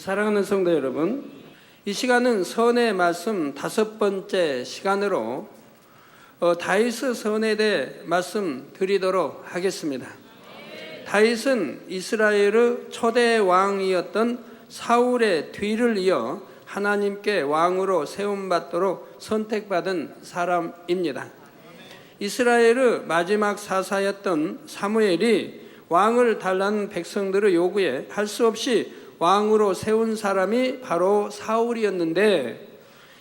사랑하는 성도 여러분, 이 시간은 선의 말씀 5번째 시간으로 다윗의 선에 대해 말씀 드리도록 하겠습니다. 다윗은 이스라엘의 초대 왕이었던 사울의 뒤를 이어 하나님께 왕으로 세움받도록 선택받은 사람입니다. 이스라엘의 마지막 사사였던 사무엘이 왕을 달라는 백성들의 요구에 할 수 없이 왕으로 세운 사람이 바로 사울이었는데,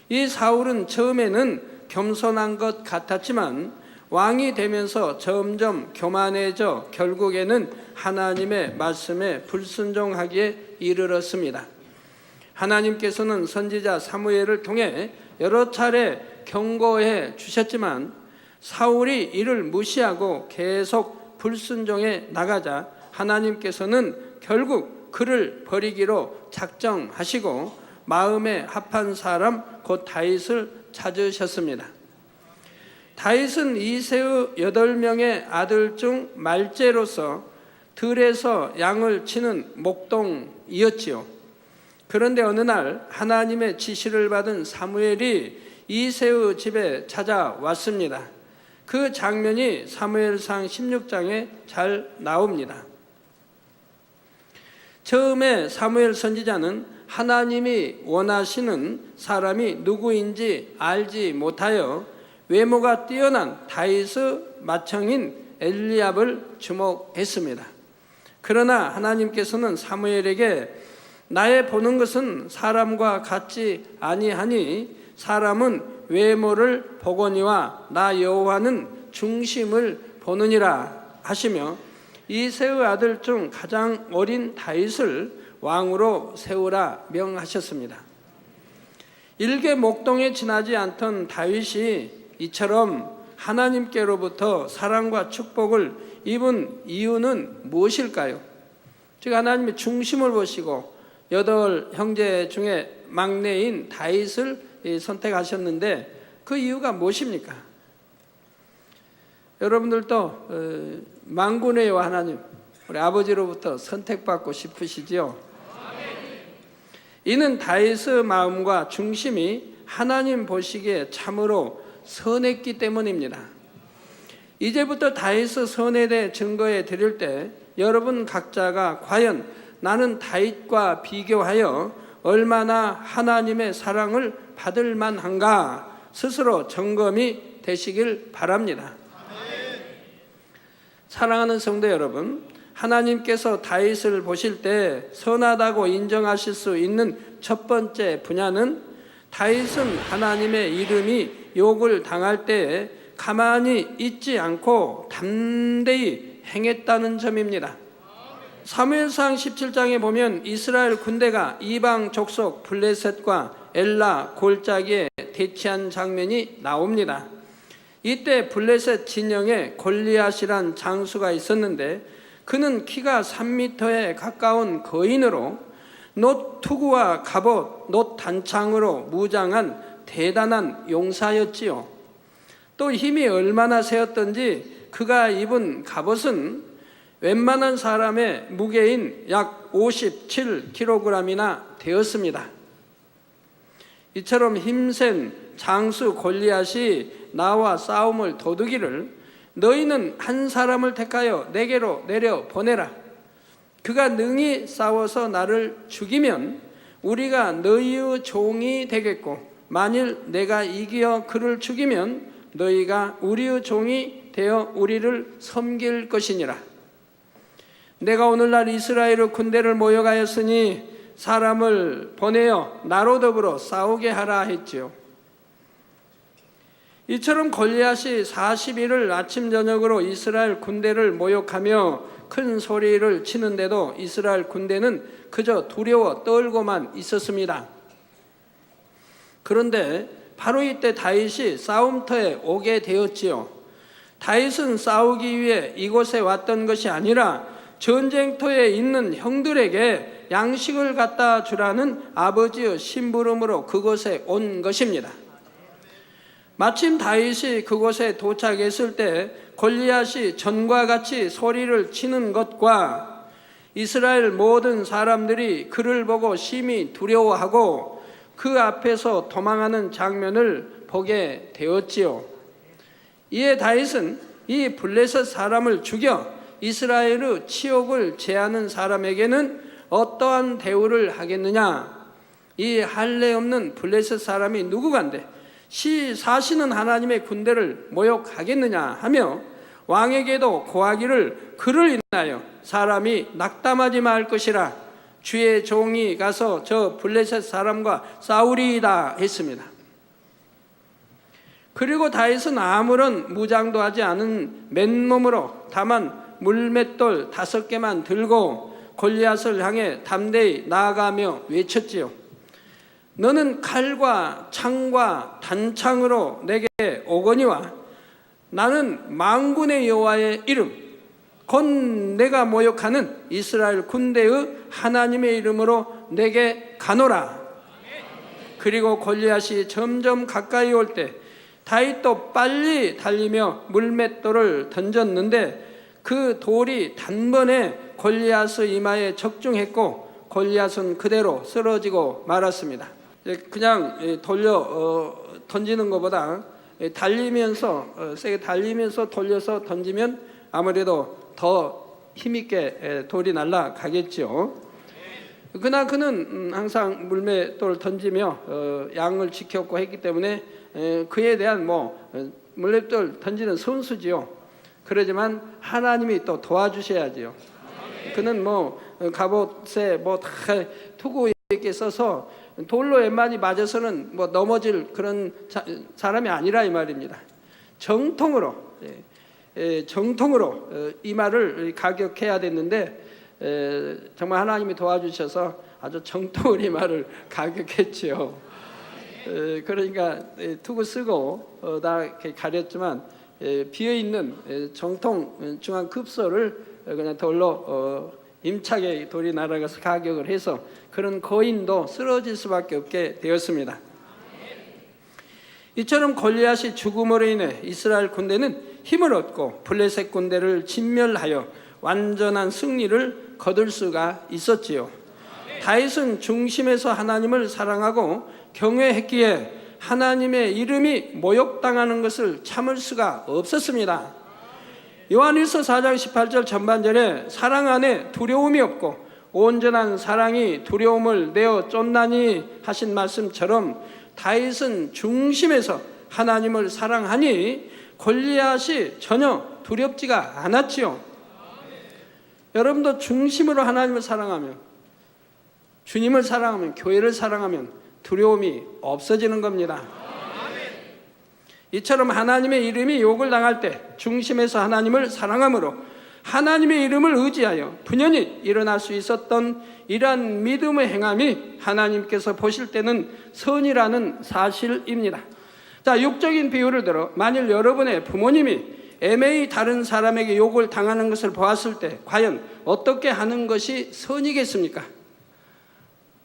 이 사울은 처음에는 겸손한 것 같았지만 왕이 되면서 점점 교만해져 결국에는 하나님의 말씀에 불순종하기에 이르렀습니다. 하나님께서는 선지자 사무엘을 통해 여러 차례 경고해 주셨지만 사울이 이를 무시하고 계속 불순종해 나가자 하나님께서는 결국 그를 버리기로 작정하시고 마음에 합한 사람 곧 다윗을 찾으셨습니다. 다윗은 이새의 8명의 아들 중 말째로서 들에서 양을 치는 목동이었지요. 그런데 어느 날 하나님의 지시를 받은 사무엘이 이새의 집에 찾아왔습니다. 그 장면이 사무엘상 16장에 잘 나옵니다. 처음에 사무엘 선지자는 하나님이 원하시는 사람이 누구인지 알지 못하여 외모가 뛰어난 다윗의 맏형인 엘리압을 주목했습니다. 그러나 하나님께서는 사무엘에게 나의 보는 것은 사람과 같지 아니하니 사람은 외모를 보거니와 나 여호와는 중심을 보느니라 하시며 이새의 아들 중 가장 어린 다윗을 왕으로 세우라 명하셨습니다. 일개 목동에 지나지 않던 다윗이 이처럼 하나님께로부터 사랑과 축복을 입은 이유는 무엇일까요? 즉 하나님의 중심을 보시고 8 형제 중에 막내인 다윗을 선택하셨는데 그 이유가 무엇입니까? 여러분들도 만군의 여호와 하나님, 우리 아버지로부터 선택받고 싶으시지요? 이는 다윗의 마음과 중심이 하나님 보시기에 참으로 선했기 때문입니다. 이제부터 다윗의 선에 대해 증거해 드릴 때 여러분 각자가 과연 나는 다윗과 비교하여 얼마나 하나님의 사랑을 받을 만한가 스스로 점검이 되시길 바랍니다. 사랑하는 성도 여러분, 하나님께서 다윗을 보실 때 선하다고 인정하실 수 있는 첫 번째 분야는 다윗은 하나님의 이름이 욕을 당할 때에 가만히 있지 않고 담대히 행했다는 점입니다. 사무엘상 17장에 보면 이스라엘 군대가 이방 족속 블레셋과 엘라 골짜기에 대치한 장면이 나옵니다. 이때 블레셋 진영에 골리앗이란 장수가 있었는데 그는 키가 3m에 가까운 거인으로 놋 투구와 갑옷, 놋 단창으로 무장한 대단한 용사였지요. 또 힘이 얼마나 세었던지 그가 입은 갑옷은 웬만한 사람의 무게인 약 57kg이나 되었습니다. 이처럼 힘센 장수 골리앗이 나와 싸움을 도두기를 너희는 한 사람을 택하여 내게로 내려 보내라. 그가 능히 싸워서 나를 죽이면 우리가 너희의 종이 되겠고 만일 내가 이겨 그를 죽이면 너희가 우리의 종이 되어 우리를 섬길 것이니라. 내가 오늘날 이스라엘의 군대를 모여가였으니 사람을 보내어 나로 더불어 싸우게 하라 했지요. 이처럼 골리앗이 40일을 아침 저녁으로 이스라엘 군대를 모욕하며 큰 소리를 치는데도 이스라엘 군대는 그저 두려워 떨고만 있었습니다. 그런데 바로 이때 다윗이 싸움터에 오게 되었지요. 다윗은 싸우기 위해 이곳에 왔던 것이 아니라 전쟁터에 있는 형들에게 양식을 갖다 주라는 아버지의 심부름으로 그곳에 온 것입니다. 마침 다윗이 그곳에 도착했을 때 골리앗이 전과 같이 소리를 치는 것과 이스라엘 모든 사람들이 그를 보고 심히 두려워하고 그 앞에서 도망하는 장면을 보게 되었지요. 이에 다윗은 이 블레셋 사람을 죽여 이스라엘의 치욕을 제하는 사람에게는 어떠한 대우를 하겠느냐? 이 할례 없는 블레셋 사람이 누구간데 사시는 하나님의 군대를 모욕하겠느냐 하며 왕에게도 고하기를 그를 인하여 사람이 낙담하지 말 것이라 주의 종이 가서 저 블레셋 사람과 싸우리이다 했습니다. 그리고 다윗은 아무런 무장도 하지 않은 맨몸으로 다만 물맷돌 5개만 들고 골리앗을 향해 담대히 나아가며 외쳤지요. 너는 칼과 창과 단창으로 내게 오거니와 나는 만군의 여호와의 이름 곧 내가 모욕하는 이스라엘 군대의 하나님의 이름으로 내게 가노라. 그리고 골리앗이 점점 가까이 올 때 다윗도 빨리 달리며 물맷돌을 던졌는데 그 돌이 단번에 골리앗의 이마에 적중했고 골리앗은 그대로 쓰러지고 말았습니다. 그냥 돌려 던지는 것보다 달리면서 세게 달리면서 돌려서 던지면 아무래도 더 힘있게 돌이 날아가겠죠. 그러나 그는 항상 물맷돌을 던지며 양을 지켰고 했기 때문에 그에 대한 물맷돌 던지는 선수지요. 그러지만 하나님이 또 도와주셔야지요. 그는 갑옷에 다 투구 이렇게 써서 돌로 웬만히 맞아서는 넘어질 그런 사람이 아니라 이 말입니다. 정통으로 이마를 가격해야 됐는데 정말 하나님이 도와주셔서 아주 정통으로 이마를 가격했지요. 그러니까 투구 쓰고 다 이렇게 가렸지만 비어있는 정통 중앙 급소를 그냥 돌로 임차게 돌이 날아가서 가격을 해서 그런 거인도 쓰러질 수밖에 없게 되었습니다. 이처럼 골리앗이 죽음으로 인해 이스라엘 군대는 힘을 얻고 블레셋 군대를 진멸하여 완전한 승리를 거둘 수가 있었지요. 다윗은 중심에서 하나님을 사랑하고 경외했기에 하나님의 이름이 모욕당하는 것을 참을 수가 없었습니다. 요한일서 4장 18절 전반절에 사랑 안에 두려움이 없고 온전한 사랑이 두려움을 내어 쫓나니 하신 말씀처럼 다윗은 중심에서 하나님을 사랑하니 골리앗이 전혀 두렵지가 않았지요. 여러분도 중심으로 하나님을 사랑하면, 주님을 사랑하면, 교회를 사랑하면 두려움이 없어지는 겁니다. 이처럼 하나님의 이름이 욕을 당할 때 중심에서 하나님을 사랑함으로 하나님의 이름을 의지하여 분연히 일어날 수 있었던 이러한 믿음의 행함이 하나님께서 보실 때는 선이라는 사실입니다. 자, 육적인 비유를 들어 만일 여러분의 부모님이 애매히 다른 사람에게 욕을 당하는 것을 보았을 때 과연 어떻게 하는 것이 선이겠습니까?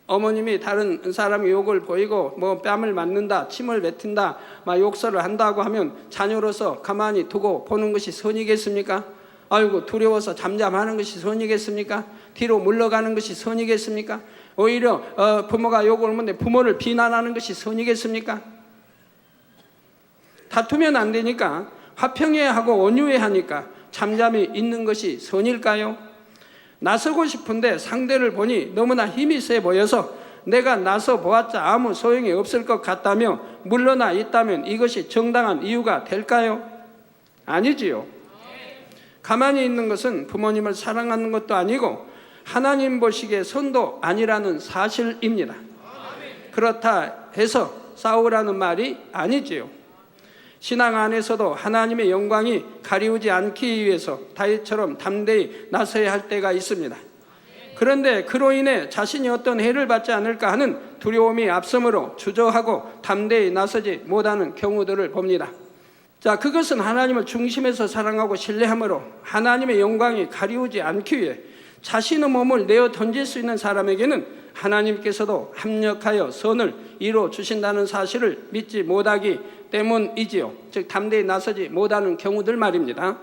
어머님이 다른 사람의 욕을 보이고 뺨을 맞는다, 침을 뱉는다, 욕설을 한다고 하면 자녀로서 가만히 두고 보는 것이 선이겠습니까? 아이고 두려워서 잠잠하는 것이 선이겠습니까? 뒤로 물러가는 것이 선이겠습니까? 오히려 부모가 욕을 하는데 부모를 비난하는 것이 선이겠습니까? 다투면 안 되니까 화평해야 하고 온유해야 하니까 잠잠히 있는 것이 선일까요? 나서고 싶은데 상대를 보니 너무나 힘이 세 보여서 내가 나서 보았자 아무 소용이 없을 것 같다며 물러나 있다면 이것이 정당한 이유가 될까요? 아니지요. 가만히 있는 것은 부모님을 사랑하는 것도 아니고 하나님 보시기에 선도 아니라는 사실입니다. 그렇다 해서 싸우라는 말이 아니지요. 신앙 안에서도 하나님의 영광이 가리우지 않기 위해서 다윗처럼 담대히 나서야 할 때가 있습니다. 그런데 그로 인해 자신이 어떤 해를 받지 않을까 하는 두려움이 앞서므로 주저하고 담대히 나서지 못하는 경우들을 봅니다. 자, 그것은 하나님을 중심에서 사랑하고 신뢰함으로 하나님의 영광이 가리우지 않기 위해 자신의 몸을 내어 던질 수 있는 사람에게는 하나님께서도 합력하여 선을 이루어 주신다는 사실을 믿지 못하기 때문이지요. 즉 담대히 나서지 못하는 경우들 말입니다.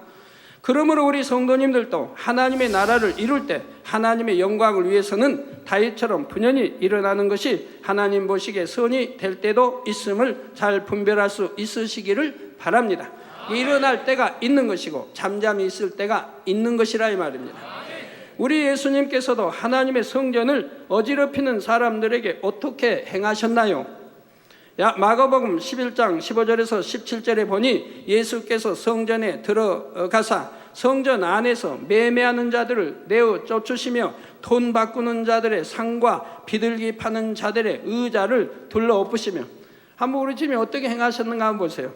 그러므로 우리 성도님들도 하나님의 나라를 이룰 때 하나님의 영광을 위해서는 다윗처럼 분연히 일어나는 것이 하나님 보시기에 선이 될 때도 있음을 잘 분별할 수 있으시기를 바랍니다. 일어날 때가 있는 것이고 잠잠히 있을 때가 있는 것이라 이 말입니다. 우리 예수님께서도 하나님의 성전을 어지럽히는 사람들에게 어떻게 행하셨나요? 마가복음 11장 15절에서 17절에 보니 예수께서 성전에 들어가사 성전 안에서 매매하는 자들을 내어 쫓으시며 돈 바꾸는 자들의 상과 비둘기 파는 자들의 의자를 둘러 엎으시며, 한번 우리 집에 어떻게 행하셨는가 한번 보세요.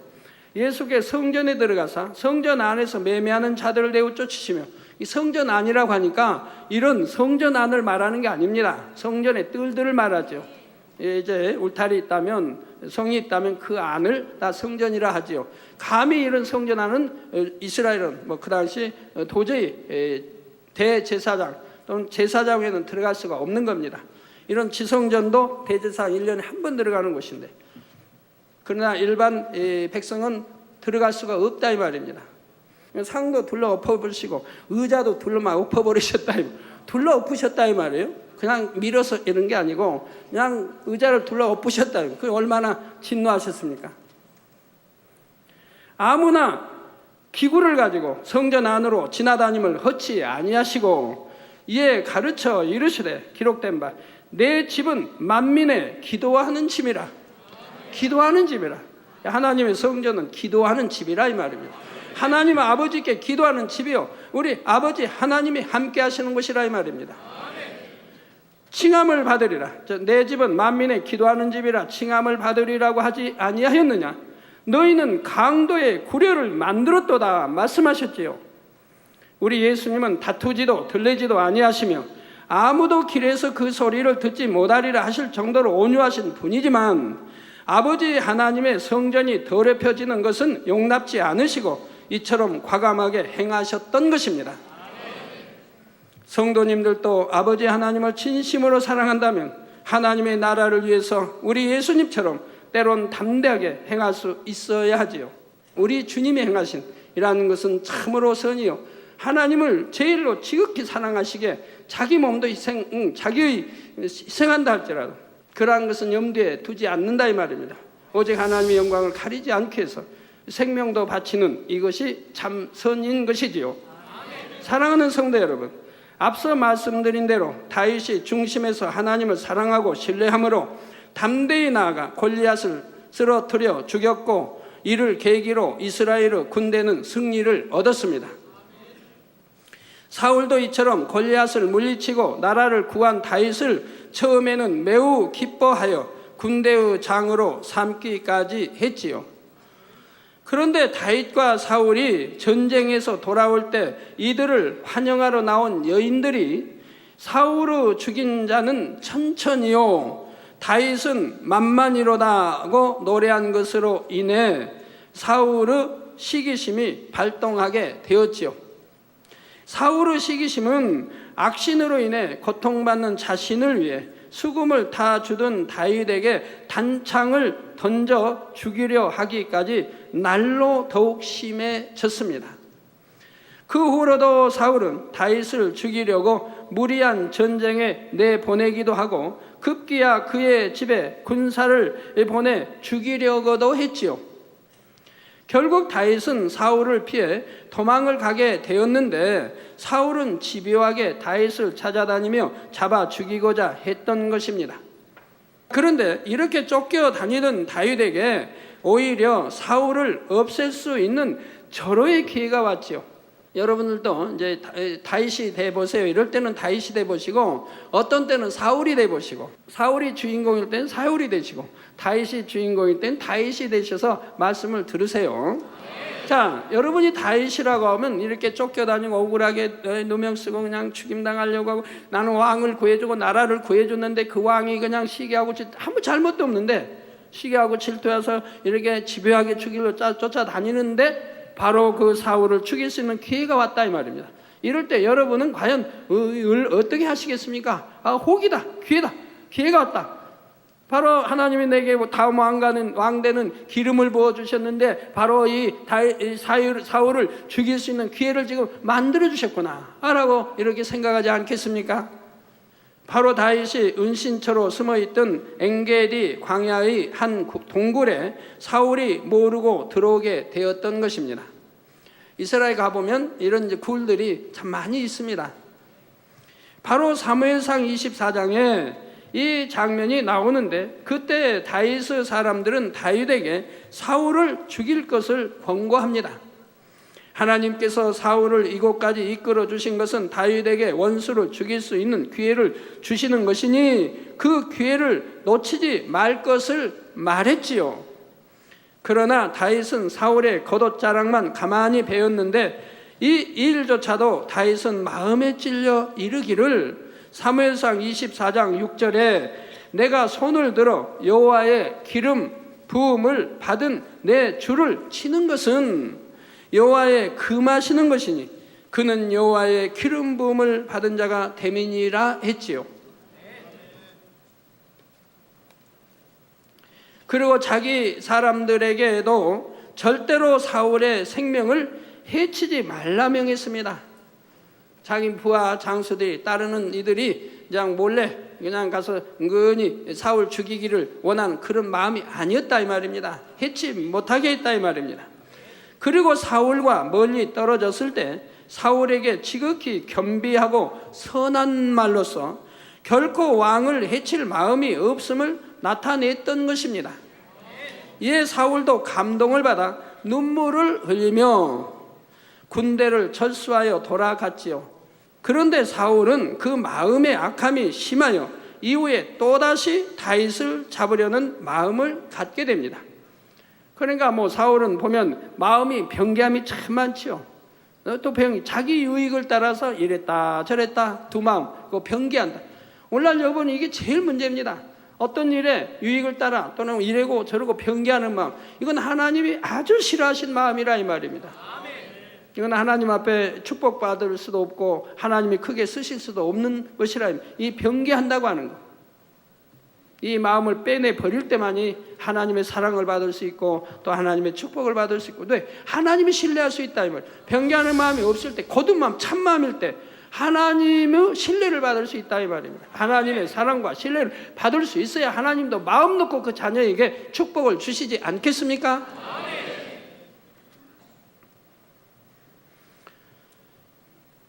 예수께서 성전에 들어가사 성전 안에서 매매하는 자들을 내어 쫓으시며, 이 성전 안이라고 하니까 이런 성전 안을 말하는 게 아닙니다. 성전의 뜰들을 말하죠. 이제 울타리 있다면, 성이 있다면 그 안을 다 성전이라 하지요. 감히 이런 성전 안은 이스라엘은 그 당시 도저히 대제사장 또는 제사장에는 들어갈 수가 없는 겁니다. 이런 지성전도 대제사장 1년에 한 번 들어가는 곳인데, 그러나 일반 백성은 들어갈 수가 없다 이 말입니다. 상도 둘러 엎어버리시고 의자도 둘러 막 엎어버리셨다, 둘러 엎으셨다 이 말이에요. 그냥 밀어서 이런 게 아니고 그냥 의자를 둘러 엎으셨다. 그게 얼마나 진노하셨습니까? 아무나 기구를 가지고 성전 안으로 지나다님을 허치 아니하시고 이에 가르쳐 이르시되 기록된 바 내 집은 만민의 기도하는 집이라. 기도하는 집이라. 하나님의 성전은 기도하는 집이라 이 말입니다. 하나님 아버지께 기도하는 집이요, 우리 아버지 하나님이 함께 하시는 곳이라 이 말입니다. 칭함을 받으리라. 내 집은 만민의 기도하는 집이라 칭함을 받으리라고 하지 아니하였느냐? 너희는 강도의 구려를 만들었도다 말씀하셨지요. 우리 예수님은 다투지도 들리지도 아니하시며 아무도 길에서 그 소리를 듣지 못하리라 하실 정도로 온유하신 분이지만 아버지 하나님의 성전이 더럽혀지는 것은 용납지 않으시고 이처럼 과감하게 행하셨던 것입니다. 성도님들도 아버지 하나님을 진심으로 사랑한다면 하나님의 나라를 위해서 우리 예수님처럼 때론 담대하게 행할 수 있어야 하지요. 우리 주님이 행하신 이라는 것은 참으로 선이요, 하나님을 제일로 지극히 사랑하시기에 자기 몸도 자기의 희생한다 할지라도 그러한 것은 염두에 두지 않는다 이 말입니다. 오직 하나님의 영광을 가리지 않기 위해서 생명도 바치는 이것이 참 선인 것이지요. 사랑하는 성도 여러분, 앞서 말씀드린 대로 다윗이 중심에서 하나님을 사랑하고 신뢰함으로 담대히 나아가 골리앗을 쓰러뜨려 죽였고 이를 계기로 이스라엘의 군대는 승리를 얻었습니다. 사울도 이처럼 골리앗을 물리치고 나라를 구한 다윗을 처음에는 매우 기뻐하여 군대의 장으로 삼기까지 했지요. 그런데 다윗과 사울이 전쟁에서 돌아올 때 이들을 환영하러 나온 여인들이 사울의 죽인 자는 천천히요 다윗은 만만이로다고 노래한 것으로 인해 사울의 시기심이 발동하게 되었지요. 사울의 시기심은 악신으로 인해 고통받는 자신을 위해 수금을 다 주던 다윗에게 단창을 던져 죽이려 하기까지 날로 더욱 심해졌습니다. 그 후로도 사울은 다윗을 죽이려고 무리한 전쟁에 내보내기도 하고 급기야 그의 집에 군사를 보내 죽이려고도 했지요. 결국 다윗은 사울을 피해 도망을 가게 되었는데 사울은 집요하게 다윗을 찾아다니며 잡아 죽이고자 했던 것입니다. 그런데 이렇게 쫓겨다니던 다윗에게 오히려 사울을 없앨 수 있는 절호의 기회가 왔지요. 여러분들도 이제 다윗이 돼 보세요. 이럴 때는 다윗이 돼 보시고 어떤 때는 사울이 돼 보시고, 사울이 주인공일 때는 사울이 되시고 다윗이 주인공일 때는 다윗이 되셔서 말씀을 들으세요. 자, 여러분이 다윗이라고 하면 이렇게 쫓겨다니고 억울하게 누명 쓰고 그냥 죽임당하려고 하고 나는 왕을 구해주고 나라를 구해줬는데 그 왕이 그냥 시기하고 아무 잘못도 없는데 시기하고 질투해서 이렇게 집요하게 죽이려 쫓아다니는데 바로 그 사울을 죽일 수 있는 기회가 왔다 이 말입니다. 이럴 때 여러분은 과연 어떻게 하시겠습니까? 혹이다, 기회다, 기회가 왔다. 바로 하나님이 내게 다음 왕되는 기름을 부어주셨는데 바로 이 사울을 죽일 수 있는 기회를 지금 만들어주셨구나 라고 이렇게 생각하지 않겠습니까? 바로 다윗이 은신처로 숨어있던 엔게디 광야의 한 동굴에 사울이 모르고 들어오게 되었던 것입니다. 이스라엘 가보면 이런 굴들이 참 많이 있습니다. 바로 사무엘상 24장에 이 장면이 나오는데 그때 다윗의 사람들은 다윗에게 사울을 죽일 것을 권고합니다. 하나님께서 사울을 이곳까지 이끌어 주신 것은 다윗에게 원수를 죽일 수 있는 기회를 주시는 것이니 그 기회를 놓치지 말 것을 말했지요. 그러나 다윗은 사울의 겉옷자락만 가만히 배웠는데 이 일조차도 다윗은 마음에 찔려 이르기를 사무엘상 24장 6절에 내가 손을 들어 여호와의 기름 부음을 받은 내 주를 치는 것은 여호와의 금하시는 것이니 그는 여호와의 기름 부음을 받은 자가 됨이니라 했지요. 그리고 자기 사람들에게도 절대로 사울의 생명을 해치지 말라 명했습니다. 자기 부하 장수들이 따르는 이들이 그냥 몰래 그냥 가서 은근히 사울 죽이기를 원하는 그런 마음이 아니었다 이 말입니다. 해치 못하게 했다 이 말입니다. 그리고 사울과 멀리 떨어졌을 때 사울에게 지극히 겸비하고 선한 말로서 결코 왕을 해칠 마음이 없음을 나타냈던 것입니다. 이에 사울도 감동을 받아 눈물을 흘리며 군대를 철수하여 돌아갔지요. 그런데 사울은 그 마음의 악함이 심하여 이후에 또다시 다윗을 잡으려는 마음을 갖게 됩니다. 그러니까 사울은 보면 마음이 변개함이 참 많지요. 또 자기 유익을 따라서 이랬다 저랬다 두 마음 변개한다. 오늘날 여러분 이게 제일 문제입니다. 어떤 일에 유익을 따라 또는 이래고 저러고 변개하는 마음, 이건 하나님이 아주 싫어하신 마음이라 이 말입니다. 이건 하나님 앞에 축복받을 수도 없고 하나님이 크게 쓰실 수도 없는 것이라. 이 변개한다고 하는 것, 이 마음을 빼내 버릴 때만이 하나님의 사랑을 받을 수 있고 또 하나님의 축복을 받을 수 있고 또 하나님이 신뢰할 수 있다 이 말. 변개하는 마음이 없을 때, 거듭 마음, 참 마음일 때 하나님의 신뢰를 받을 수 있다 이 말입니다. 하나님의 사랑과 신뢰를 받을 수 있어야 하나님도 마음 놓고 그 자녀에게 축복을 주시지 않겠습니까?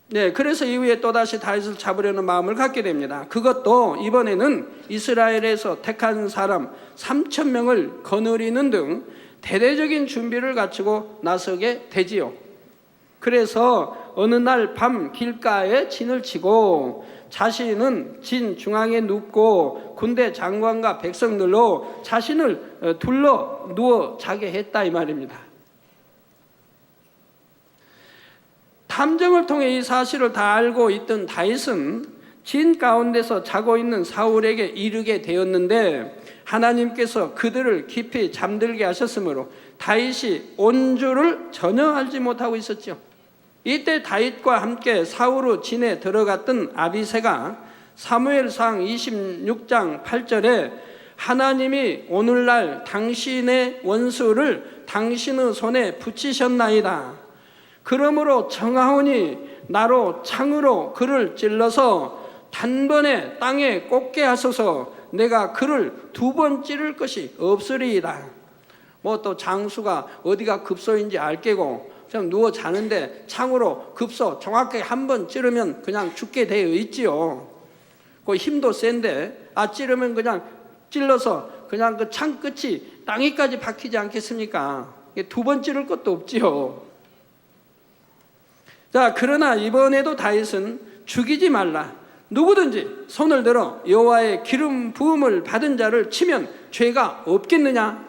네, 그래서 이후에 또다시 다윗을 잡으려는 마음을 갖게 됩니다. 그것도 이번에는 이스라엘에서 택한 사람 3,000명을 거느리는 등 대대적인 준비를 갖추고 나서게 되지요. 그래서 어느 날 밤 길가에 진을 치고 자신은 진 중앙에 눕고 군대 장관과 백성들로 자신을 둘러 누워 자게 했다 이 말입니다. 탐정을 통해 이 사실을 다 알고 있던 다윗은 진 가운데서 자고 있는 사울에게 이르게 되었는데 하나님께서 그들을 깊이 잠들게 하셨으므로 다윗이 온 줄을 전혀 알지 못하고 있었죠. 이때 다윗과 함께 사울의 진에 들어갔던 아비새가 사무엘상 26장 8절에 하나님이 오늘날 당신의 원수를 당신의 손에 붙이셨나이다. 그러므로 청하오니 나로 창으로 그를 찔러서 단번에 땅에 꽂게 하소서. 내가 그를 2번 찌를 것이 없으리이다. 또 장수가 어디가 급소인지 알게고 좀 누워 자는데 창으로 급소 정확하게 한 번 찌르면 그냥 죽게 되어 있지요. 그 힘도 센데 찌르면 그냥 찔러서 그냥 그 창 끝이 땅에까지 박히지 않겠습니까? 2번 찌를 것도 없지요. 자, 그러나 이번에도 다윗은 죽이지 말라. 누구든지 손을 들어 여호와의 기름 부음을 받은 자를 치면 죄가 없겠느냐?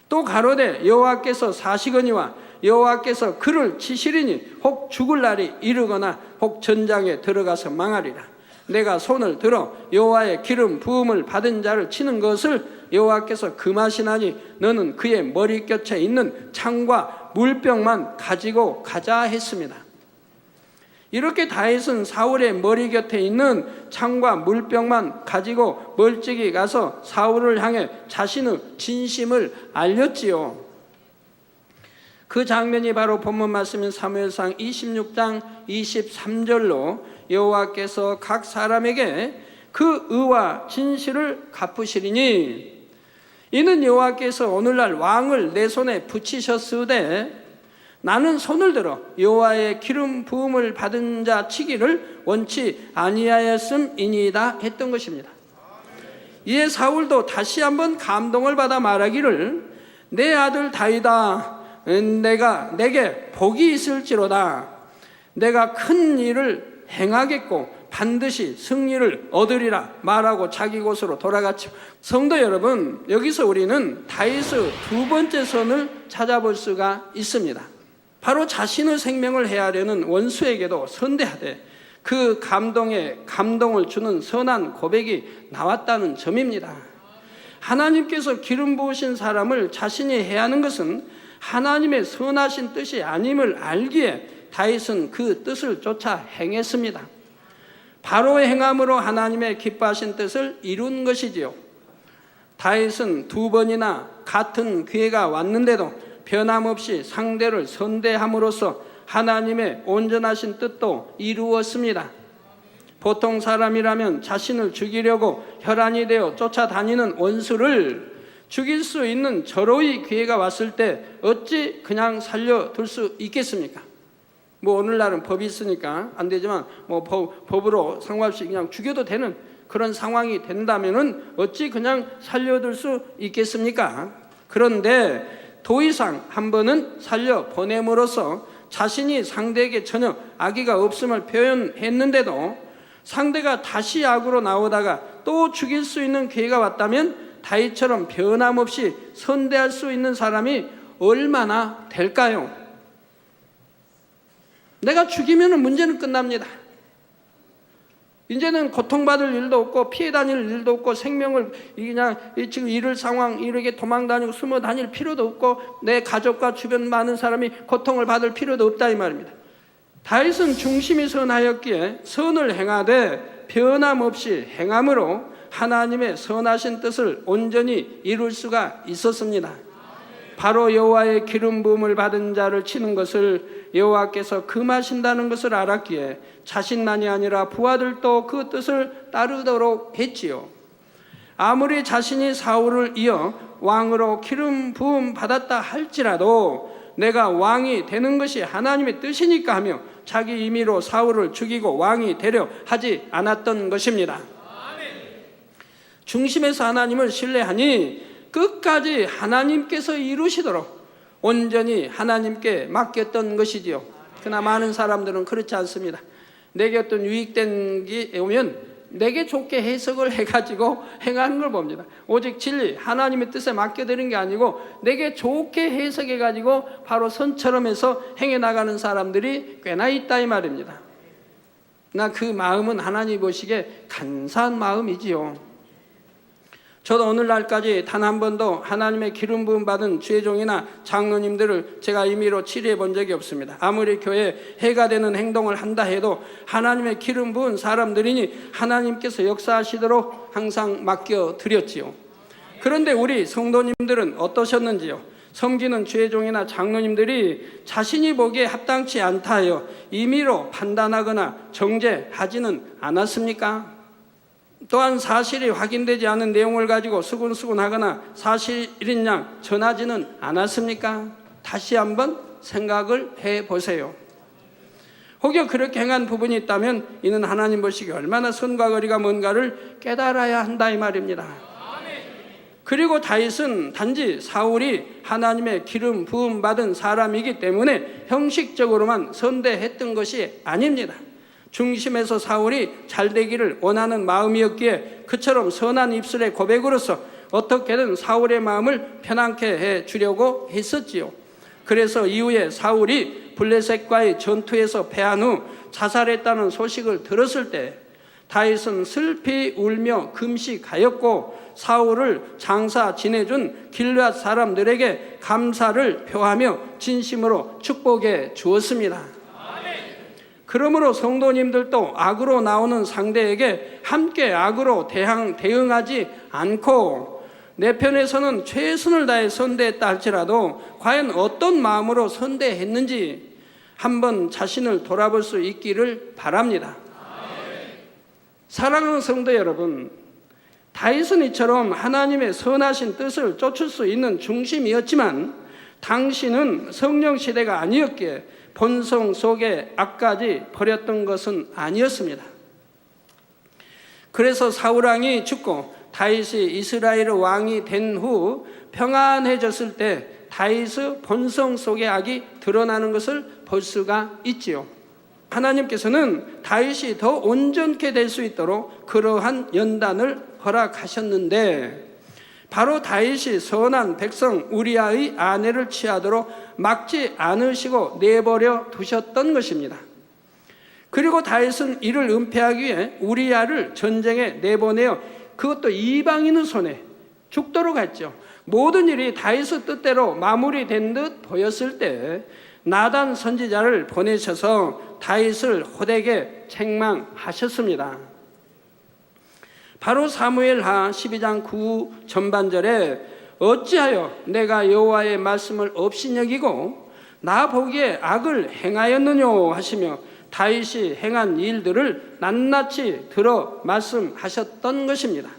또 가로되 여호와께서 사시거니와 여호와께서 그를 치시리니 혹 죽을 날이 이르거나 혹 전장에 들어가서 망하리라. 내가 손을 들어 여호와의 기름 부음을 받은 자를 치는 것을 여호와께서 금하시나니 너는 그의 머리곁에 있는 창과 물병만 가지고 가자 했습니다. 이렇게 다윗은 사울의 머리 곁에 있는 창과 물병만 가지고 멀찍이 가서 사울을 향해 자신의 진심을 알렸지요. 그 장면이 바로 본문 말씀인 사무엘상 26장 23절로 여호와께서 각 사람에게 그 의와 진실을 갚으시리니 이는 여호와께서 오늘날 왕을 내 손에 붙이셨으되 나는 손을 들어 여호와의 기름 부음을 받은 자 치기를 원치 아니하였음이니이다 했던 것입니다. 이에 사울도 다시 한번 감동을 받아 말하기를 내 아들 다윗아 내게 복이 있을지로다. 내가 큰 일을 행하겠고 반드시 승리를 얻으리라 말하고 자기 곳으로 돌아갔죠. 성도 여러분, 여기서 우리는 다윗의 두 번째 선을 찾아볼 수가 있습니다. 바로 자신의 생명을 헤아려는 원수에게도 선대하되 그 감동에 감동을 주는 선한 고백이 나왔다는 점입니다. 하나님께서 기름 부으신 사람을 자신이 해하는 것은 하나님의 선하신 뜻이 아님을 알기에 다윗은 그 뜻을 쫓아 행했습니다. 바로 행함으로 하나님의 기뻐하신 뜻을 이룬 것이지요. 다윗은 두 번이나 같은 기회가 왔는데도 변함없이 상대를 선대함으로써 하나님의 온전하신 뜻도 이루었습니다. 보통 사람이라면 자신을 죽이려고 혈안이 되어 쫓아다니는 원수를 죽일 수 있는 절호의 기회가 왔을 때 어찌 그냥 살려둘 수 있겠습니까? 뭐 오늘날은 법이 있으니까 안 되지만 뭐 법으로 상관없이 그냥 죽여도 되는 그런 상황이 된다면은 어찌 그냥 살려둘 수 있겠습니까? 그런데 더 이상 한 번은 살려보냄으로써 자신이 상대에게 전혀 악의가 없음을 표현했는데도 상대가 다시 악으로 나오다가 또 죽일 수 있는 기회가 왔다면 다윗처럼 변함없이 선대할 수 있는 사람이 얼마나 될까요? 내가 죽이면 문제는 끝납니다. 이제는 고통받을 일도 없고 피해 다닐 일도 없고 생명을 그냥 지금 잃을 상황 이렇게 도망 다니고 숨어 다닐 필요도 없고 내 가족과 주변 많은 사람이 고통을 받을 필요도 없다 이 말입니다. 다윗은 중심이 선하였기에 선을 행하되 변함없이 행함으로 하나님의 선하신 뜻을 온전히 이룰 수가 있었습니다. 바로 여호와의 기름 부음을 받은 자를 치는 것을 여호와께서 금하신다는 것을 알았기에 자신만이 아니라 부하들도 그 뜻을 따르도록 했지요. 아무리 자신이 사울을 이어 왕으로 기름 부음 받았다 할지라도 내가 왕이 되는 것이 하나님의 뜻이니까 하며 자기 임의로 사울을 죽이고 왕이 되려 하지 않았던 것입니다. 중심에서 하나님을 신뢰하니 끝까지 하나님께서 이루시도록 온전히 하나님께 맡겼던 것이지요. 그러나 많은 사람들은 그렇지 않습니다. 내게 어떤 유익된 게 오면 내게 좋게 해석을 해가지고 행하는 걸 봅니다. 오직 진리 하나님의 뜻에 맡겨드린 게 아니고 내게 좋게 해석해가지고 바로 선처럼 해서 행해나가는 사람들이 꽤나 있다 이 말입니다. 나 그 마음은 하나님 보시기에 간사한 마음이지요. 저도 오늘날까지 단 한 번도 하나님의 기름 부음 받은 주의종이나 장로님들을 제가 임의로 치료해 본 적이 없습니다. 아무리 교회에 해가 되는 행동을 한다 해도 하나님의 기름 부은 사람들이니 하나님께서 역사하시도록 항상 맡겨드렸지요. 그런데 우리 성도님들은 어떠셨는지요? 섬기는 주의종이나 장로님들이 자신이 보기에 합당치 않다 하여 임의로 판단하거나 정죄하지는 않았습니까? 또한 사실이 확인되지 않은 내용을 가지고 수군수군하거나 사실인 양 전하지는 않았습니까? 다시 한번 생각을 해보세요. 혹여 그렇게 행한 부분이 있다면 이는 하나님 보시기에 얼마나 선과 거리가 뭔가를 깨달아야 한다 이 말입니다. 그리고 다윗은 단지 사울이 하나님의 기름 부음 받은 사람이기 때문에 형식적으로만 선대했던 것이 아닙니다. 중심에서 사울이 잘되기를 원하는 마음이었기에 그처럼 선한 입술의 고백으로서 어떻게든 사울의 마음을 편안케 해주려고 했었지요. 그래서 이후에 사울이 블레셋과의 전투에서 패한 후 자살했다는 소식을 들었을 때 다윗은 슬피 울며 금식하였고 사울을 장사 지내준 길앗 사람들에게 감사를 표하며 진심으로 축복해 주었습니다. 그러므로 성도님들도 악으로 나오는 상대에게 함께 악으로 대응하지 않고 내 편에서는 최선을 다해 선대했다 할지라도 과연 어떤 마음으로 선대했는지 한번 자신을 돌아볼 수 있기를 바랍니다. 사랑하는 성도 여러분, 다윗은 이처럼 하나님의 선하신 뜻을 쫓을 수 있는 중심이었지만 당신은 성령 시대가 아니었기에 본성 속에 악까지 버렸던 것은 아니었습니다. 그래서 사울왕이 죽고 다윗이 이스라엘 왕이 된 후 평안해졌을 때 다윗의 본성 속의 악이 드러나는 것을 볼 수가 있지요. 하나님께서는 다윗이 더 온전케 될 수 있도록 그러한 연단을 허락하셨는데 바로 다윗이 선한 백성 우리아의 아내를 취하도록 막지 않으시고 내버려 두셨던 것입니다. 그리고 다윗은 이를 은폐하기 위해 우리아를 전쟁에 내보내어 그것도 이방인의 손에 죽도록 했죠. 모든 일이 다윗의 뜻대로 마무리된 듯 보였을 때 나단 선지자를 보내셔서 다윗을 호되게 책망하셨습니다. 바로 사무엘하 12장 9 전반절에 어찌하여 내가 여호와의 말씀을 없이 여기고 나 보기에 악을 행하였느뇨 하시며 다윗이 행한 일들을 낱낱이 들어 말씀하셨던 것입니다.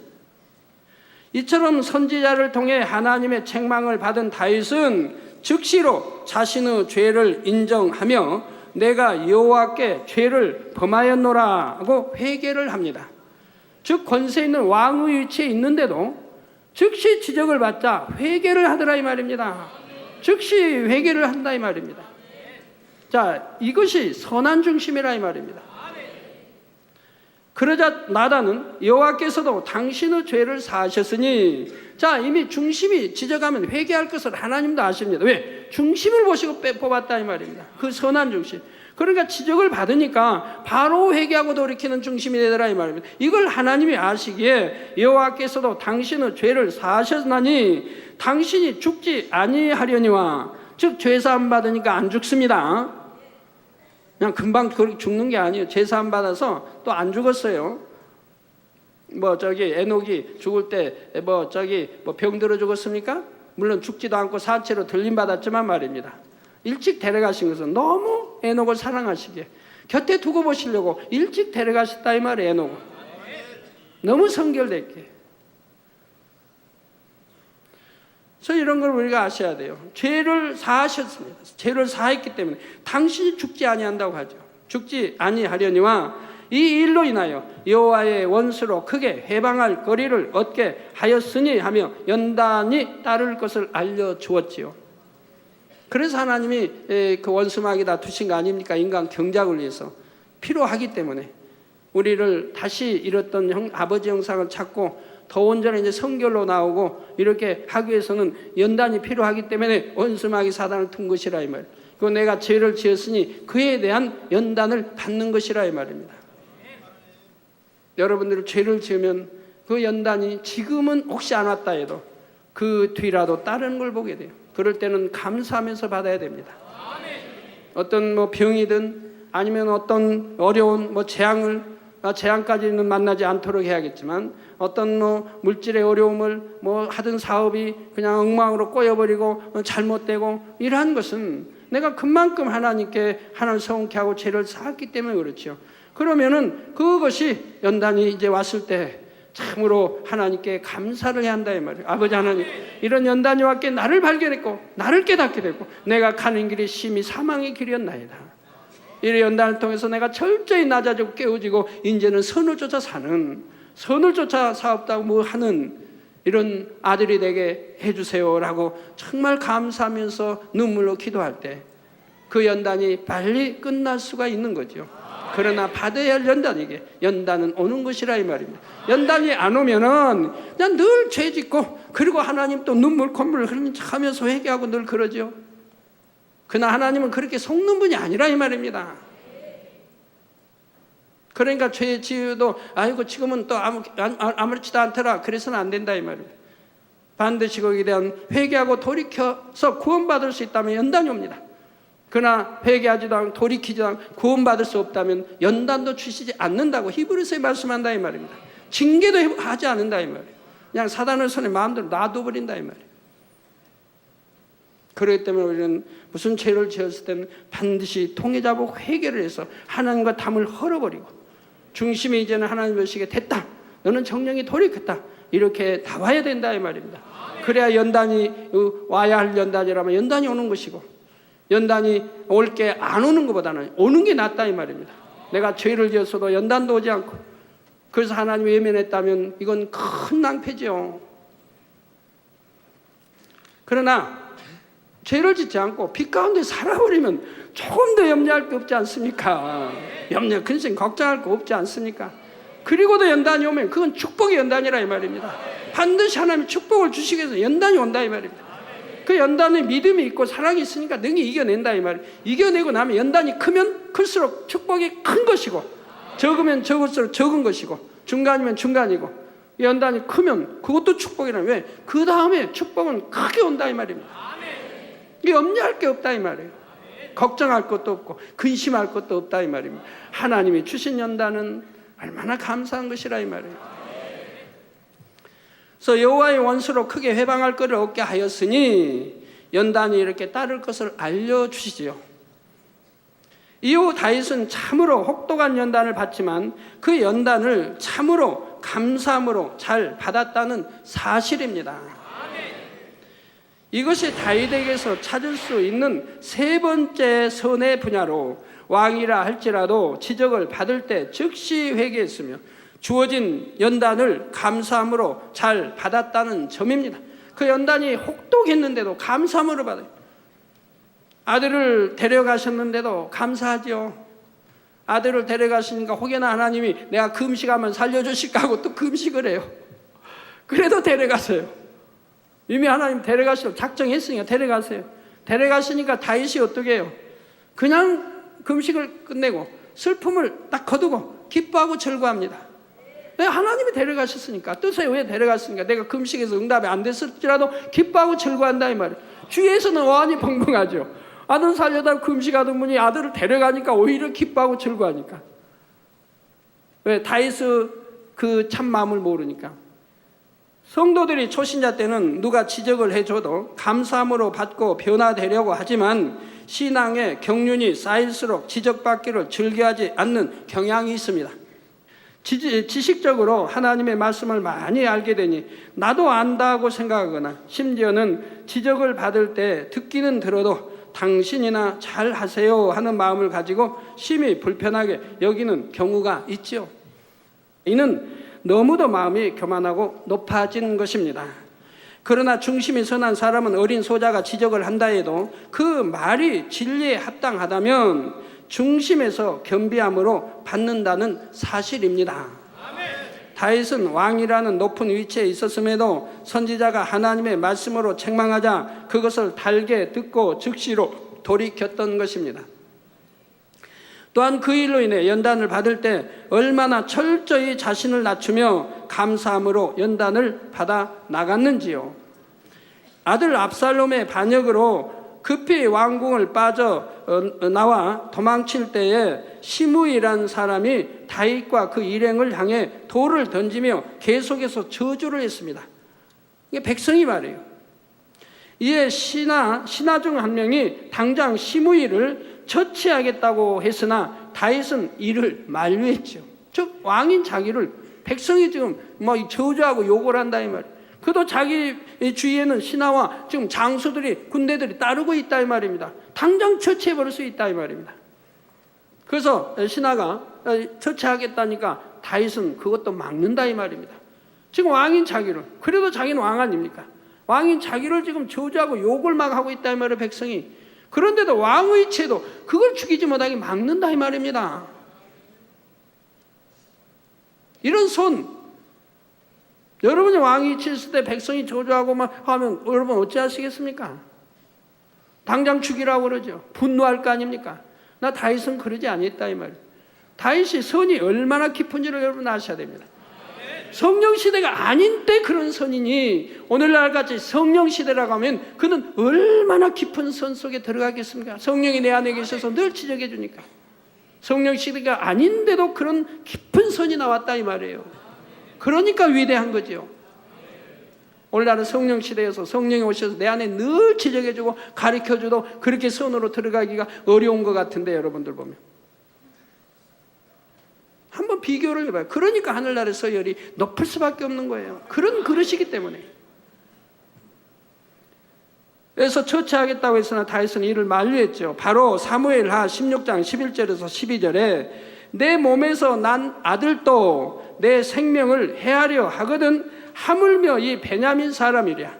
이처럼 선지자를 통해 하나님의 책망을 받은 다윗은 즉시로 자신의 죄를 인정하며 내가 여호와께 죄를 범하였노라 하고 회개를 합니다. 즉 권세 있는 왕의 위치에 있는데도 즉시 지적을 받자 회개를 하더라 이 말입니다. 즉시 회개를 한다 이 말입니다. 자, 이것이 선한 중심이라 이 말입니다. 그러자 나단은 여호와께서도 당신의 죄를 사하셨으니, 자, 이미 중심이 지적하면 회개할 것을 하나님도 아십니다. 왜? 중심을 보시고 뽑았다 이 말입니다. 그 선한 중심. 그러니까 지적을 받으니까 바로 회개하고 돌이키는 중심이 되더라 이 말입니다. 이걸 하나님이 아시기에 여호와께서도 당신의 죄를 사하셨나니 당신이 죽지 아니하려니와, 즉 죄사함 받으니까 안 죽습니다. 그냥 금방 죽는 게 아니에요. 죄사함 받아서 또 안 죽었어요. 에녹이 죽을 때 병들어 죽었습니까? 물론 죽지도 않고 사체로 들림 받았지만 말입니다. 일찍 데려가신 것은 너무 에녹을 사랑하시기에 곁에 두고 보시려고 일찍 데려가셨다 이 말이에요. 에녹을 너무 성결됐기에. 그래서 이런 걸 우리가 아셔야 돼요. 죄를 사하셨습니다. 죄를 사했기 때문에 당신이 죽지 아니한다고 하죠. 죽지 아니하려니와 이 일로 인하여 여호와의 원수로 크게 해방할 거리를 얻게 하였으니 하며 연단이 따를 것을 알려주었지요. 그래서 하나님이 그 원수마귀다 두신 거 아닙니까? 인간 경작을 위해서 필요하기 때문에 우리를 다시 잃었던 아버지 형상을 찾고 더 온전히 이제 성결로 나오고 이렇게 하기 위해서는 연단이 필요하기 때문에 원수마귀 사단을 둔 것이라 이 말. 그 내가 죄를 지었으니 그에 대한 연단을 받는 것이라 이 말입니다. 여러분들이 죄를 지으면 그 연단이 지금은 혹시 안 왔다 해도 그 뒤라도 다른 걸 보게 돼요. 그럴 때는 감사하면서 받아야 됩니다. 어떤 병이든 아니면 어떤 어려운 재앙까지는 만나지 않도록 해야겠지만 어떤 물질의 어려움을 하던 사업이 그냥 엉망으로 꼬여버리고 잘못되고 이러한 것은 내가 그만큼 하나님께 하나님을 서운케 하고 죄를 사했기 때문에 그렇죠. 그러면은 그것이 연단이 이제 왔을 때 참으로 하나님께 감사를 해야 한다 이 말이에요. 아버지 하나님, 이런 연단이 왔기에 나를 발견했고 나를 깨닫게 됐고 내가 가는 길이 심히 사망의 길이었나이다. 이 연단을 통해서 내가 철저히 낮아지고 깨어지고 이제는 선을 쫓아 사는, 선을 쫓아 사업다고 하는 이런 아들이 되게 해주세요라고 정말 감사하면서 눈물로 기도할 때 그 연단이 빨리 끝날 수가 있는 거죠. 그러나 받아야 할 연단이게 연단은 오는 것이라 이 말입니다. 연단이 안 오면은 그냥 늘 죄 짓고 그리고 하나님 또 눈물 콧물 흘리는 척하면서 회개하고 늘 그러죠. 그러나 하나님은 그렇게 속는 분이 아니라 이 말입니다. 그러니까 죄 지어도 아이고 지금은 또 아무렇지도 않더라 그래서는 안 된다 이 말입니다. 반드시 거기에 대한 회개하고 돌이켜서 구원받을 수 있다면 연단이 옵니다. 그러나 회개하지도 않고 돌이키지도 않고 구원받을 수 없다면 연단도 주시지 않는다고 히브리서에 말씀한다 이 말입니다. 징계도 하지 않는다 이 말이에요. 그냥 사단의 손에 마음대로 놔둬버린다 이 말이에요. 그렇기 때문에 우리는 무슨 죄를 지었을 때는 반드시 통해잡고 회개를 해서 하나님과 담을 헐어버리고 중심이 이제는 하나님 보시기에 됐다, 너는 정령이 돌이켰다, 이렇게 나와야 된다 이 말입니다. 그래야 연단이 와야 할 연단이라면 연단이 오는 것이고, 연단이 올 게 안 오는 것보다는 오는 게 낫다 이 말입니다. 내가 죄를 지었어도 연단도 오지 않고 그래서 하나님이 외면했다면 이건 큰 낭패죠. 그러나 죄를 짓지 않고 빛 가운데 살아버리면 조금 더 염려할 게 없지 않습니까? 염려, 근심, 걱정할 거 없지 않습니까? 그리고도 연단이 오면 그건 축복의 연단이라 이 말입니다. 반드시 하나님이 축복을 주시기 위해서 연단이 온다 이 말입니다. 그 연단에 믿음이 있고 사랑이 있으니까 능히 이겨낸다 이 말이에요. 이겨내고 나면 연단이 크면 클수록 축복이 큰 것이고, 적으면 적을수록 적은 것이고, 중간이면 중간이고, 연단이 크면 그것도 축복이라는, 왜? 그 다음에 축복은 크게 온다 이 말입니다. 염려할 게 없다 이 말이에요. 걱정할 것도 없고 근심할 것도 없다 이 말입니다. 하나님이 주신 연단은 얼마나 감사한 것이라 이 말이에요. 그래서 여호와의 원수로 크게 회방할 것을 얻게 하였으니 연단이 이렇게 따를 것을 알려주시지요. 이후 다윗은 참으로 혹독한 연단을 받지만 그 연단을 참으로 감사함으로 잘 받았다는 사실입니다. 이것이 다윗에게서 찾을 수 있는 세 번째 선의 분야로, 왕이라 할지라도 지적을 받을 때 즉시 회개했으며 주어진 연단을 감사함으로 잘 받았다는 점입니다. 그 연단이 혹독했는데도 감사함으로 받아요. 아들을 데려가셨는데도 감사하죠. 아들을 데려가시니까 혹여나 하나님이 내가 금식하면 살려주실까 하고 또 금식을 해요. 그래도 데려가세요. 이미 하나님 데려가시려고 작정했으니까 데려가세요. 데려가시니까 다윗이 어떻게 해요? 그냥 금식을 끝내고 슬픔을 딱 거두고 기뻐하고 즐거워합니다. 왜? 하나님이 데려가셨으니까, 뜻에 왜 데려갔으니까, 내가 금식에서 응답이 안 됐을지라도 기뻐하고 즐거워한다 이 말이에요. 주위에서는 어안이 벙벙하죠. 아들 살려다 금식하던 분이 아들을 데려가니까 오히려 기뻐하고 즐거워하니까. 왜? 다윗의 그 참 마음을 모르니까. 성도들이 초신자 때는 누가 지적을 해줘도 감사함으로 받고 변화되려고 하지만 신앙의 경륜이 쌓일수록 지적받기를 즐겨하지 않는 경향이 있습니다. 지식적으로 하나님의 말씀을 많이 알게 되니 나도 안다고 생각하거나 심지어는 지적을 받을 때 듣기는 들어도 당신이나 잘 하세요 하는 마음을 가지고 심히 불편하게 여기는 경우가 있죠. 이는 너무도 마음이 교만하고 높아진 것입니다. 그러나 중심이 선한 사람은 어린 소자가 지적을 한다 해도 그 말이 진리에 합당하다면 중심에서 겸비함으로 받는다는 사실입니다. 다윗은 왕이라는 높은 위치에 있었음에도 선지자가 하나님의 말씀으로 책망하자 그것을 달게 듣고 즉시로 돌이켰던 것입니다. 또한 그 일로 인해 연단을 받을 때 얼마나 철저히 자신을 낮추며 감사함으로 연단을 받아 나갔는지요. 아들 압살롬의 반역으로 급히 왕궁을 빠져 나와 도망칠 때에 시므이라는 사람이 다윗과 그 일행을 향해 돌을 던지며 계속해서 저주를 했습니다. 이게 백성이 말이에요. 이에 신하 중 한 명이 당장 시므이를 처치하겠다고 했으나 다윗은 이를 만류했죠. 즉 왕인 자기를 백성이 지금 저주하고 욕을 한다 이 말이에요. 그도 자기 주위에는 신하와 지금 장수들이 군대들이 따르고 있다 이 말입니다. 당장 처치해버릴 수 있다 이 말입니다. 그래서 신하가 처치하겠다니까 다윗은 그것도 막는다 이 말입니다. 지금 왕인 자기를, 그래도 자기는 왕 아닙니까? 왕인 자기를 지금 저주하고 욕을 막 하고 있다 이 말이에요, 백성이. 그런데도 왕의 채도 그걸 죽이지 못하게 막는다 이 말입니다. 이런 손, 여러분이 왕이 쳤을 때 백성이 저주하고 막 하면 여러분 어찌 하시겠습니까? 당장 죽이라고 그러죠. 분노할 거 아닙니까? 나 다윗은 그러지 아니했다 이 말이에요. 다윗이 선이 얼마나 깊은지를 여러분 아셔야 됩니다. 성령 시대가 아닌 때 그런 선이니 오늘날 같이 성령 시대라고 하면 그는 얼마나 깊은 선 속에 들어가겠습니까? 성령이 내 안에 계셔서 늘 지적해 주니까. 성령 시대가 아닌데도 그런 깊은 선이 나왔다 이 말이에요. 그러니까 위대한 거죠. 오늘날은 성령 시대여서 성령이 오셔서 내 안에 늘 지적해 주고 가르쳐 주도 그렇게 선으로 들어가기가 어려운 것 같은데 여러분들 보면 한번 비교를 해봐요. 그러니까 하늘나라의 서열이 높을 수밖에 없는 거예요. 그런 그릇이기 때문에. 그래서 처치하겠다고 했으나 다윗은 이를 만류했죠. 바로 사무엘하 16장 11절에서 12절에 내 몸에서 난 아들도 내 생명을 해하려 하거든 하물며 이 베냐민 사람이랴.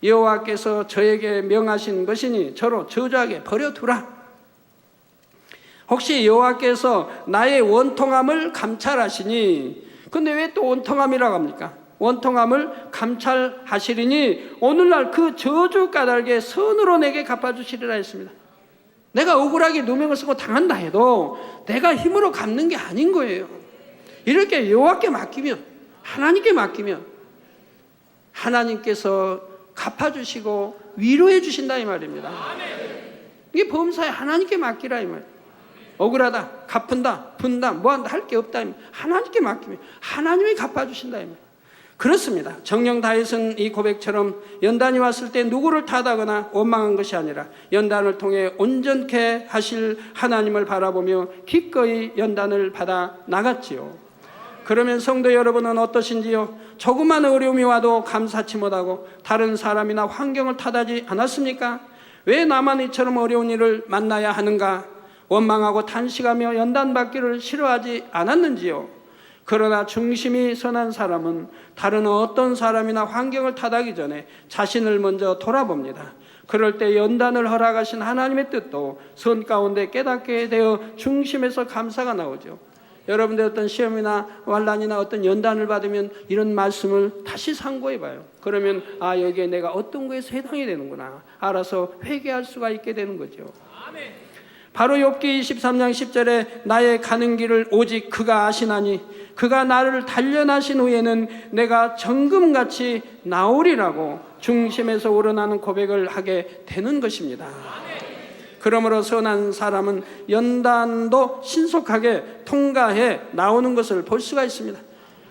여호와께서 저에게 명하신 것이니 저로 저주하게 버려두라. 혹시 여호와께서 나의 원통함을 감찰하시니, 근데 왜 또 원통함이라고 합니까? 원통함을 감찰하시리니 오늘날 그 저주 까닭에 선으로 내게 갚아주시리라 했습니다. 내가 억울하게 누명을 쓰고 당한다 해도 내가 힘으로 갚는 게 아닌 거예요. 이렇게 여호와께 맡기면, 하나님께 맡기면 하나님께서 갚아주시고 위로해 주신다 이 말입니다. 이게 범사에 하나님께 맡기라 이 말이에요. 억울하다, 갚은다, 분다, 뭐한다 할 게 없다. 하나님께 맡기면 하나님이 갚아주신다. 그렇습니다. 정령 다윗은 이 고백처럼 연단이 왔을 때 누구를 탓하거나 원망한 것이 아니라 연단을 통해 온전케 하실 하나님을 바라보며 기꺼이 연단을 받아 나갔지요. 그러면 성도 여러분은 어떠신지요? 조그만 어려움이 와도 감사치 못하고 다른 사람이나 환경을 탓하지 않았습니까? 왜 나만 이처럼 어려운 일을 만나야 하는가? 원망하고 탄식하며 연단받기를 싫어하지 않았는지요? 그러나 중심이 선한 사람은 다른 어떤 사람이나 환경을 탓하기 전에 자신을 먼저 돌아봅니다. 그럴 때 연단을 허락하신 하나님의 뜻도 선 가운데 깨닫게 되어 중심에서 감사가 나오죠. 여러분들 어떤 시험이나 환난이나 어떤 연단을 받으면 이런 말씀을 다시 상고해봐요. 그러면 아, 여기에 내가 어떤 거에서 해당이 되는구나 알아서 회개할 수가 있게 되는 거죠. 바로 욥기 23장 10절에 나의 가는 길을 오직 그가 아시나니 그가 나를 단련하신 후에는 내가 정금같이 나오리라고 중심에서 우러나는 고백을 하게 되는 것입니다. 그러므로 선한 사람은 연단도 신속하게 통과해 나오는 것을 볼 수가 있습니다.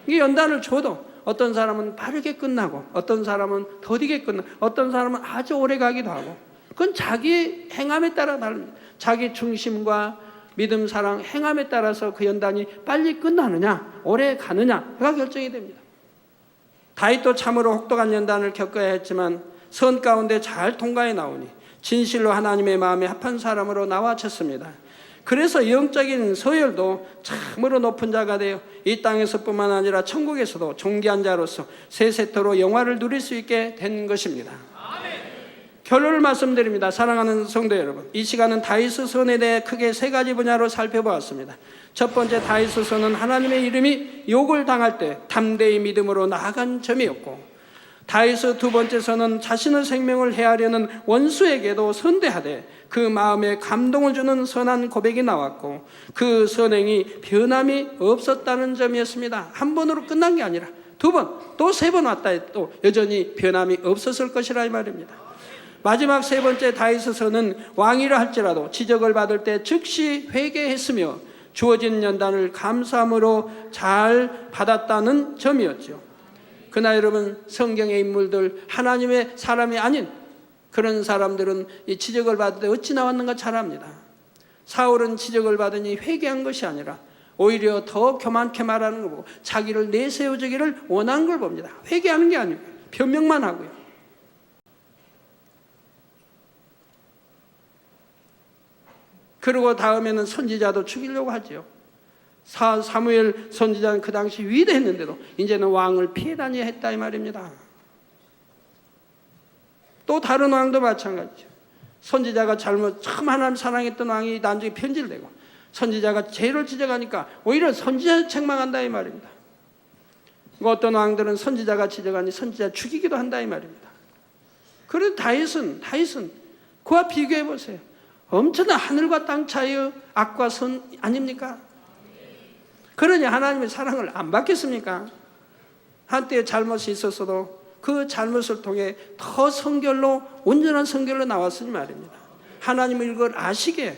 이 연단을 줘도 어떤 사람은 빠르게 끝나고 어떤 사람은 더디게 끝나고 어떤 사람은 아주 오래 가기도 하고 그건 자기 행함에 따라 다릅니다. 자기 중심과 믿음, 사랑, 행함에 따라서 그 연단이 빨리 끝나느냐 오래 가느냐가 결정이 됩니다. 다윗도 참으로 혹독한 연단을 겪어야 했지만 선 가운데 잘 통과해 나오니 진실로 하나님의 마음에 합한 사람으로 나와쳤습니다. 그래서 영적인 서열도 참으로 높은 자가 되어 이 땅에서뿐만 아니라 천국에서도 존귀한 자로서 세세토록 영화를 누릴 수 있게 된 것입니다. 결론을 말씀드립니다. 사랑하는 성도 여러분, 이 시간은 다윗의 선에 대해 크게 세 가지 분야로 살펴보았습니다. 첫 번째, 다윗의 선은 하나님의 이름이 욕을 당할 때 담대히 믿음으로 나아간 점이었고, 다윗의 두 번째 선은 자신의 생명을 해하려는 원수에게도 선대하되 그 마음에 감동을 주는 선한 고백이 나왔고, 그 선행이 변함이 없었다는 점이었습니다. 한 번으로 끝난 게 아니라 두 번, 또 세 번 왔다 해도 여전히 변함이 없었을 것이라 이 말입니다. 마지막 세 번째, 다윗의 선은 왕이라 할지라도 지적을 받을 때 즉시 회개했으며 주어진 연단을 감사함으로 잘 받았다는 점이었죠. 그러나 여러분, 성경의 인물들, 하나님의 사람이 아닌 그런 사람들은 이 지적을 받을 때 어찌 나왔는가 잘 압니다. 사울은 지적을 받으니 회개한 것이 아니라 오히려 더 교만케 말하는 걸 보고 자기를 내세워주기를 원한 걸 봅니다. 회개하는 게 아니고 변명만 하고요. 그리고 다음에는 선지자도 죽이려고 하죠. 사무엘 선지자는 그 당시 위대했는데도 이제는 왕을 피해 다녀야 했다 이 말입니다. 또 다른 왕도 마찬가지죠. 선지자가 처음 하나님 사랑했던 왕이 나중에 편지를 내고 선지자가 죄를 지적하니까 오히려 선지자 책망한다 이 말입니다. 어떤 왕들은 선지자가 지적하니 선지자 죽이기도 한다 이 말입니다. 그런데 다윗은 그와 비교해 보세요. 엄청난 하늘과 땅 차이의 악과 선 아닙니까? 그러니 하나님의 사랑을 안 받겠습니까? 한때 잘못이 있었어도 그 잘못을 통해 더 성결로, 온전한 성결로 나왔으니 말입니다. 하나님은 이걸 아시게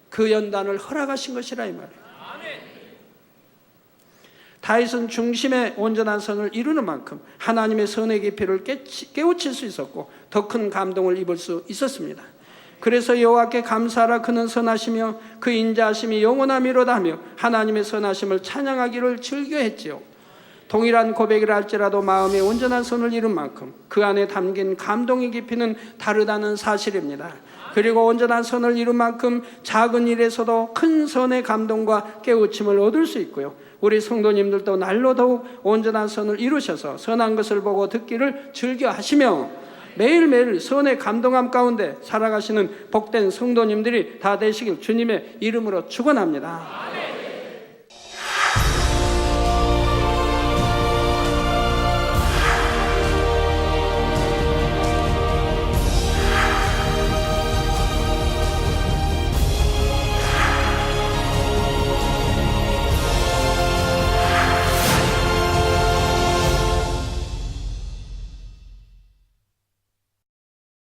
그 연단을 허락하신 것이라 이 말이에요. 다윗은 중심의 온전한 선을 이루는 만큼 하나님의 선의 깊이를 깨우칠 수 있었고 더 큰 감동을 입을 수 있었습니다. 그래서 여호와께 감사하라, 그는 선하시며 그 인자하심이 영원하미로다 하며 하나님의 선하심을 찬양하기를 즐겨했지요. 동일한 고백이라 할지라도 마음의 온전한 선을 이룬 만큼 그 안에 담긴 감동의 깊이는 다르다는 사실입니다. 그리고 온전한 선을 이룬 만큼 작은 일에서도 큰 선의 감동과 깨우침을 얻을 수 있고요. 우리 성도님들도 날로 더욱 온전한 선을 이루셔서 선한 것을 보고 듣기를 즐겨 하시며 매일매일 선의 감동함 가운데 살아가시는 복된 성도님들이 다 되시길 주님의 이름으로 축원합니다.